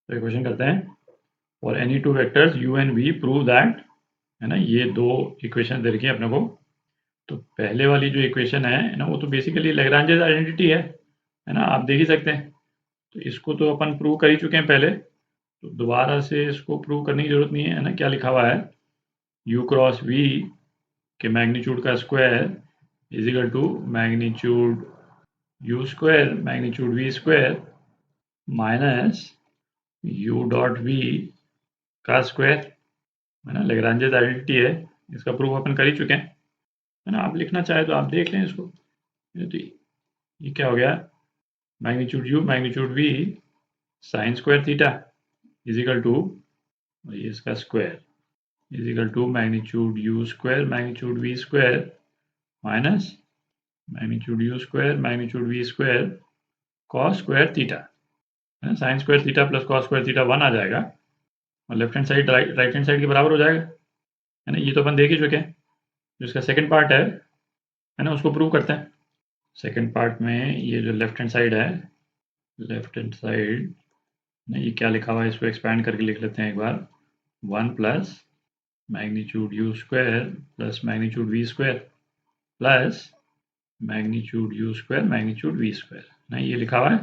तो इक्वेशन करते हैं for any two vectors u and v prove that, है ना, ये दो इक्वेशन दे रखी है अपने को। तो पहले वाली जो इक्वेशन है ना, वो तो बेसिकली लैग्रांजेस आइडेंटिटी है ना, आप देख ही सकते हैं। तो इसको तो अपन प्रूव कर ही चुके हैं पहले, तो दोबारा से इसको प्रूव करने की जरूरत नहीं है ना। क्या लिखा हुआ है, u क्रॉस v के मैग्नीट्यूड का square is equal to magnitude u square magnitude v square minus u dot v का स्क्वायर, है ना। लैग्रांजेस आइडेंटिटी है, इसका प्रूफ अपन कर ही चुके हैं, है ना। आप लिखना चाहे तो आप देख लें इसको। तो ये क्या हो गया, magnitude u magnitude v sine square theta is equal to, ये इसका square is equal to magnitude u square magnitude v square minus magnitude u square magnitude v square cos square theta, है ना। Sine square theta plus cos square theta 1 आ जाएगा और left hand side right hand side के बराबर हो जाएगा, है ना। ये तो अपन देख ही चुके हैं। जो इसका सेकंड पार्ट है ना, उसको प्रूव करते हैं। सेकंड पार्ट में ये जो लेफ्ट हैंड साइड है, लेफ्ट हैंड साइड ना, ये क्या लिखा हुआ है, इसको एक्सपैंड करके लिख लेते हैं एक बार। 1 plus magnitude u square plus magnitude v square plus magnitude u square magnitude v square ना, ये लिखा हुआ है।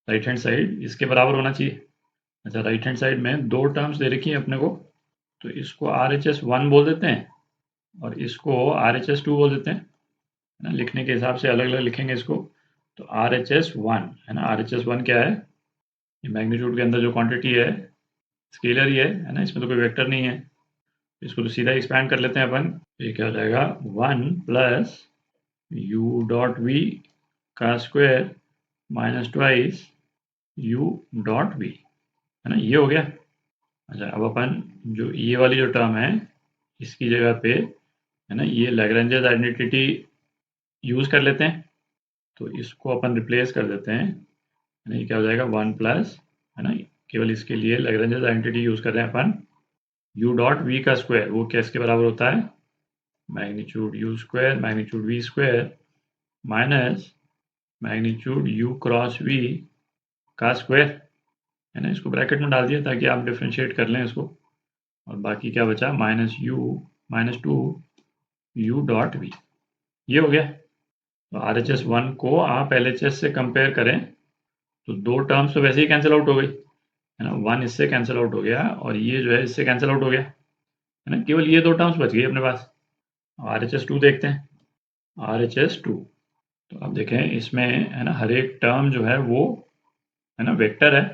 राइट हैंड साइड इसके बराबर होना चाहिए। अच्छा, राइट हैंड साइड में दो टर्म्स दे रखी है अपने को, तो इसको RHS1 बोल देते हैं और इसको RHS2 बोल देते हैं, है ना। लिखने के हिसाब से अलग अलग लिखेंगे इसको। तो RHS1, है ना, RHS1 क्या है, ये मैग्नीट्यूड के अंदर जो क्वांटिटी है स्केलर ही है ना, इसमें तो कोई वेक्टर नहीं है। इसको तो सीधा एक्सपैंड कर लेते हैं अपन। ये क्या हो जाएगा, 1 प्लस u डॉट v का square minus twice u dot v, है ना, ये हो गया। अच्छा, अब अपन जो ये वाली जो टर्म है इसकी जगह पे, है ना, ये लैग्रेंजेस आइडेंटिटी यूज कर लेते हैं। तो इसको अपन रिप्लेस कर देते हैं, है ना। ये क्या हो जाएगा, 1 प्लस, है ना, केवल इसके लिए लैग्रेंजेस आइडेंटिटी यूज कर रहे हैं अपन। u डॉट v का स्क्वायर वो किसके बराबर होता है, magnitude u square magnitude v square minus magnitude u cross v का स्क्वायर, है ना। इसको ब्रैकेट में डाल दिया ताकि आप डिफ्रेंशिएट कर लें इसको, और बाकी क्या बचा, minus two U dot V, ये हो गया। तो RHS1 को आप LHS से कंपेयर करें तो दो टर्म्स तो वैसे ही कैंसिल आउट हो गई, है ना। 1 इससे कैंसिल आउट हो गया और ये जो है इससे कैंसिल आउट हो गया, है ना। केवल ये दो टर्म्स बच गई अपने पास। RHS2 देखते हैं, RHS2। तो आप देखें इसमें, है ना, हर एक टर्म जो है वो, है ना, वेक्टर है।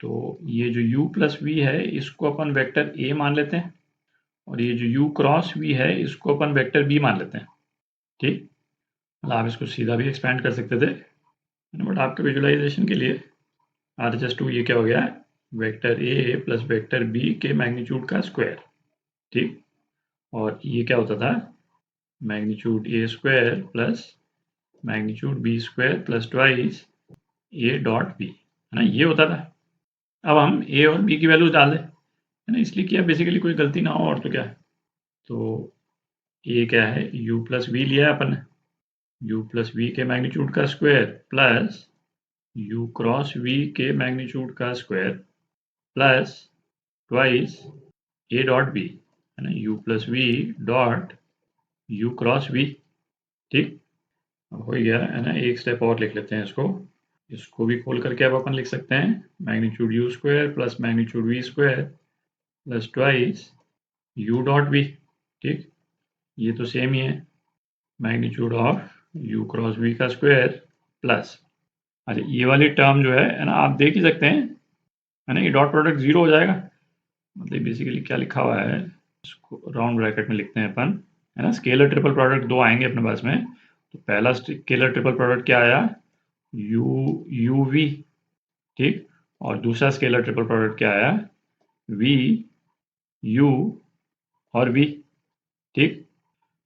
तो ये जो u प्लस वी है इसको अपन वेक्टर a मान लेते हैं और ये जो u क्रॉस v है इसको अपन वेक्टर b मान लेते हैं, ठीक। मतलब आप इसको सीधा भी एक्सपैंड कर सकते थे, बट आपके विजुअलाइजेशन के लिए RHS2 ये क्या हो गया, vector a plus vector b के मैग्नीट्यूड का स्क्वायर, ठीक। और ये क्या होता था, magnitude a square plus magnitude b square plus twice a dot b, है ना, ये होता था। अब हम a और b की वैल्यूज डाल दें, है ना, इसलिए किया बेसिकली कोई गलती ना हो, और तो क्या है। तो ये क्या है, u प्लस वी लिया है अपन ने, u प्लस वी के मैग्नीट्यूड का square plus u cross v के मैग्नीट्यूड का square plus twice a dot b, है ना, u plus V dot u cross v, ठीक। अब हो गया, है ना। एक स्टेप और लिख लेते हैं इसको, इसको भी खोल करके अब अपन लिख सकते हैं magnitude u square plus magnitude v square plus twice u dot v, ठीक। ये तो सेम ही है, magnitude of u cross v का स्क्वायर प्लस, अच्छा, ये वाली टर्म जो है ना, आप देख ही सकते हैं, है ना, ये डॉट प्रोडक्ट जीरो हो जाएगा। मतलब बेसिकली क्या लिखा हुआ है, इसको राउंड ब्रैकेट में लिखते हैं अपन, है ना। स्केलर ट्रिपल प्रोडक्ट दो आएंगे अपने पास में। तो पहला स्केलर ट्रिपल प्रोडक्ट क्या आया, यू वी, ठीक। और दूसरा स्केलर ट्रिपल प्रोडक्ट क्या आया, वी यू और वी, ठीक।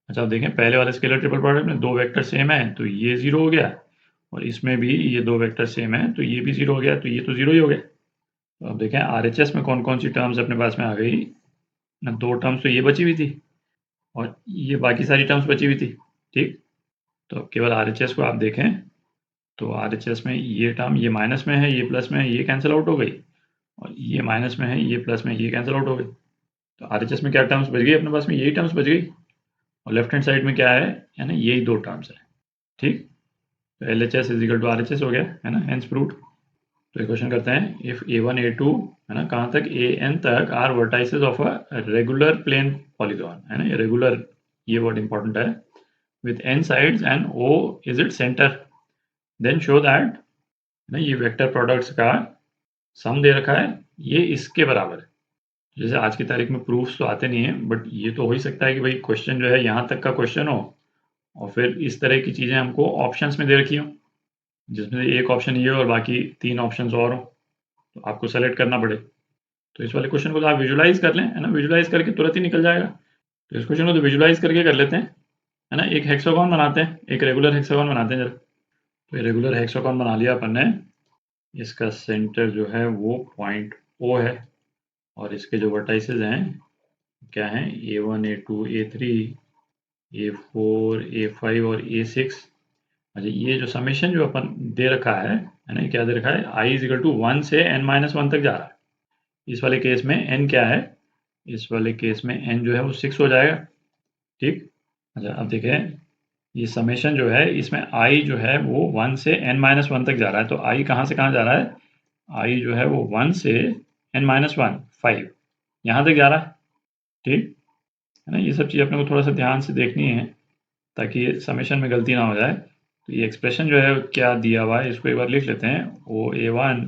अच्छा, आप देखें पहले वाले स्केलर ट्रिपल प्रोडक्ट में दो वेक्टर सेम है तो ये जीरो हो गया, और इसमें भी ये दो वेक्टर सेम है तो ये भी जीरो हो गया, तो ये तो जीरो ही हो गया। तो अब देखें RHS में कौन कौन सी टर्म्स अपने पास में आ गई ना, दो टर्म्स तो ये बची हुई थी और ये बाकी सारी टर्म्स बची हुई थी, ठीक। तो अब केवल RHS को आप देखें तो RHS में ये टर्म ये माइनस में है, ये प्लस में है, ये कैंसिल आउट हो गई। और ये माइनस में है, ये प्लस में, ये कैंसिल आउट हो गए। तो आरएचएस में क्या टर्म्स बच गई अपने पास में, यही टर्म्स बच गई। और लेफ्ट हैंड साइड में क्या है ना, यही दो टर्म्स है। ठीक, तो L H S is equal to R H S हो गया, है ना, हेंस प्रूव्ड। तो एक क्वेश्चन करते हैं, इफ A1 A2 है ना, कहाँ तक AN तक are vertices of a regular plane polygon, है ना, ये रेगुलर, ये वर्ड इंपॉर्टेंट है, with n sides and O is it centre, then show that ना ये वेक्टर प्रोडक्ट्स का सम दे रखा है, ये इसके बराबर है। जैसे आज की तारीख में प्रूफ्स तो आते नहीं है, बट ये तो हो ही सकता है कि भाई क्वेश्चन जो है यहाँ तक का क्वेश्चन हो और फिर इस तरह की चीज़ें हमको ऑप्शंस में दे रखी हो, जिसमें से एक ऑप्शन ये हो और बाकी 3 ऑप्शंस और हो, तो आपको सेलेक्ट करना पड़े। तो इस वाले क्वेश्चन को तो आप विजुलाइज कर लें, है ना, विजुलाइज करके तुरंत ही निकल जाएगा। तो इस क्वेश्चन को तो विजुलाइज करके कर लेते हैं, है ना। एक हेक्सागोन बनाते हैं, एक रेगुलर हेक्सागोन बनाते हैं जरा। तो ये रेगुलर हेक्सागोन बना लिया अपन ने। इसका सेंटर जो है वो पॉइंट O है और इसके जो वर्टाइसेस हैं क्या हैं, A1 A2 A3 A4 A5 और A6। अच्छा, ये जो समेशन जो अपन दे रखा है ना, क्या दे रखा है, I इज इक्वल टू 1 से n-1 तक जा रहा है। इस वाले केस में n क्या है, इस वाले केस में n जो है वो 6 हो जाएगा। ठीक, अच्छा अब देखें, ये समेशन जो है इसमें I जो है वो 1 से n-1 तक जा रहा है। तो I कहाँ से कहाँ जा रहा है, I जो है वो 1 से n-1 5 यहाँ तक जा रहा है। ठीक है ना, ये सब चीज़ अपने को थोड़ा सा ध्यान से देखनी है ताकि ये समेशन में गलती ना हो जाए। तो ये एक्सप्रेशन जो है क्या दिया हुआ है, इसको एक बार लिख लेते हैं, OA1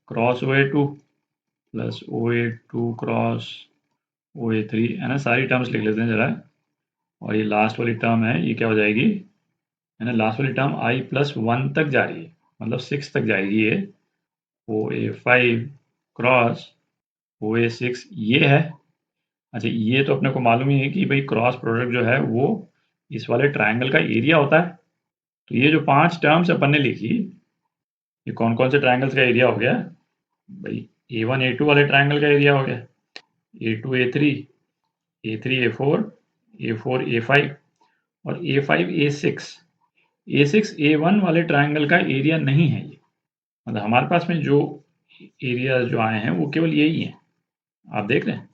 cross OA2 plus OA2 cross OA3, है ना, सारी टर्म्स लिख लेते हैं ज़रा। और ये लास्ट वाली टर्म है, ये क्या हो जाएगी, है ना, लास्ट वाली टर्म I+1 तक जा रही है, मतलब 6 तक जाएगी ये। OA5 क्रॉस OA6 ये है। अच्छा, ये तो अपने को मालूम ही है कि भाई क्रॉस प्रोडक्ट जो है वो इस वाले ट्रायंगल का एरिया होता है। तो ये जो 5 टर्म्स अपन ने लिखी, ये कौन कौन से ट्रायंगल्स का एरिया हो गया भाई, A1 A2 वाले ट्रायंगल का एरिया हो गया, A2 A3 A3 A4 A4 A5 और A5 A6। A6 A1 वाले ट्रायंगल का एरिया नहीं है ये, मतलब हमारे पास में जो एरिया जो आए हैं वो केवल यही हैं, आप देख रहे हैं।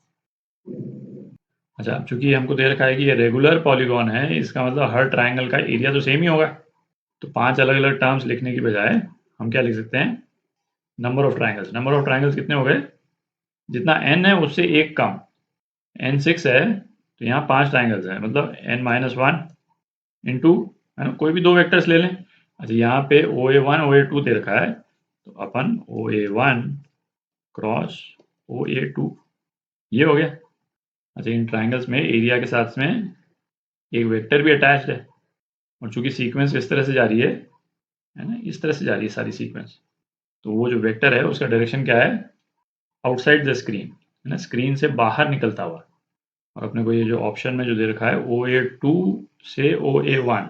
अच्छा, अब चूंकि हमको दे रखा है कि ये रेगुलर पॉलीगॉन है, इसका मतलब हर ट्रायंगल का एरिया तो सेम ही होगा। तो 5 अलग अलग टर्म्स लिखने की बजाय हम क्या लिख सकते हैं, number of triangles. Number of triangles कितने हो गए, जितना n है उससे एक कम, n 6 है तो यहाँ 5 ट्रायंगल्स हैं, मतलब n-1 इंटू, है ना, कोई भी दो वेक्टर्स ले लें। अच्छा, यहाँ पे OA1 OA2 दे रखा है, तो अपन OA1 क्रॉस OA2 ये हो गया। अच्छा, इन ट्रायंगल्स में एरिया के साथ में एक वेक्टर भी अटैच्ड है, और चूंकि सीक्वेंस इस तरह से जा रही है ना, इस तरह से जा रही है सारी सीक्वेंस, तो वो जो वेक्टर है उसका डायरेक्शन क्या है, आउटसाइड द स्क्रीन, है ना, स्क्रीन से बाहर निकलता हुआ। और अपने को ये जो ऑप्शन में जो दे रखा है OA2 से OA1,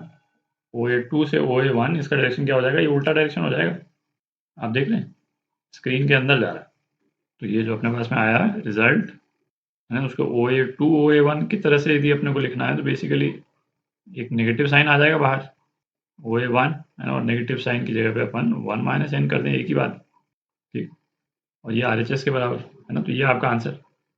OA2 से OA1, इसका डायरेक्शन क्या हो जाएगा, ये उल्टा डायरेक्शन हो जाएगा। आप देख रहे हैं, स्क्रीन के अंदर जा रहा है। तो ये जो अपने पास में आया रिजल्ट है ना, उसको OA2 OA1 की तरह से यदि अपने को लिखना है तो बेसिकली एक नेगेटिव साइन आ जाएगा बाहर, OA1 है ना, और नेगेटिव साइन की जगह पे अपन 1 - n कर दें, एक ही बात। ठीक, और ये RHS के बराबर है ना, तो ये आपका आंसर।